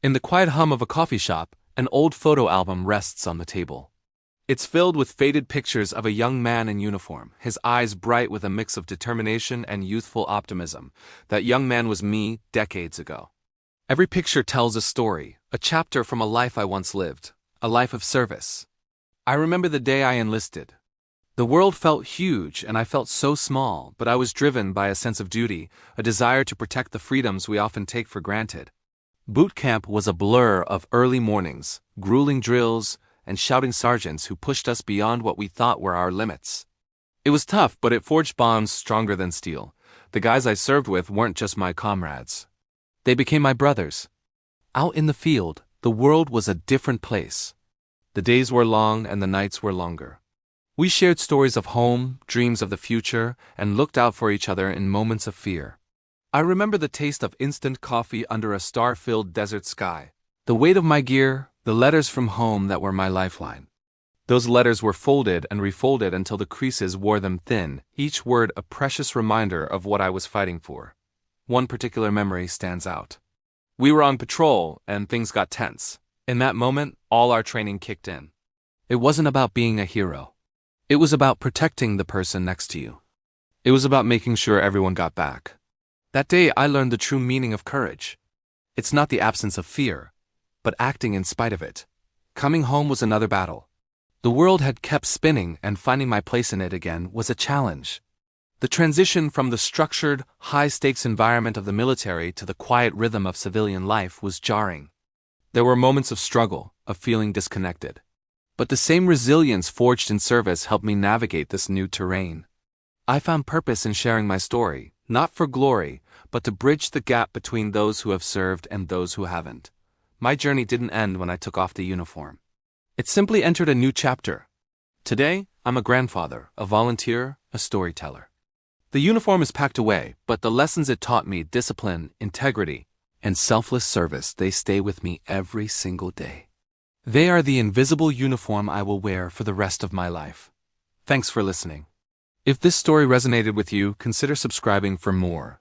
In the quiet hum of a coffee shop, an old photo album rests on the table. It's filled with faded pictures of a young man in uniform, his eyes bright with a mix of determination and youthful optimism. That young man was me decades ago. Every picture tells a story, a chapter from a life I once lived, a life of service. I remember the day I enlisted. The world felt huge and I felt so small, but I was driven by a sense of duty, a desire to protect the freedoms we often take for granted. Boot camp was a blur of early mornings, grueling drills, and shouting sergeants who pushed us beyond what we thought were our limits. It was tough, but it forged bonds stronger than steel. The guys I served with weren't just my comrades. They became my brothers. Out in the field, the world was a different place. The days were long and the nights were longer. We shared stories of home, dreams of the future, and looked out for each other in moments of fear. I remember the taste of instant coffee under a star-filled desert sky, the weight of my gear, the letters from home that were my lifeline. Those letters were folded and refolded until the creases wore them thin, each word a precious reminder of what I was fighting for. One particular memory stands out. We were on patrol, and things got tense. In that moment, all our training kicked in. It wasn't about being a hero. It was about protecting the person next to you. It was about making sure everyone got back. That day I learned the true meaning of courage. It's not the absence of fear, but acting in spite of it. Coming home was another battle. The world had kept spinning, and finding my place in it again was a challenge. The transition from the structured, high-stakes environment of the military to the quiet rhythm of civilian life was jarring. There were moments of struggle, of feeling disconnected. But the same resilience forged in service helped me navigate this new terrain. I found purpose in sharing my story, not for glory, but to bridge the gap between those who have served and those who haven't. My journey didn't end when I took off the uniform. It simply entered a new chapter. Today, I'm a grandfather, a volunteer, a storyteller. The uniform is packed away, but the lessons it taught me, discipline, integrity, and selfless service, they stay with me every single day. They are the invisible uniform I will wear for the rest of my life. Thanks for listening. If this story resonated with you, consider subscribing for more.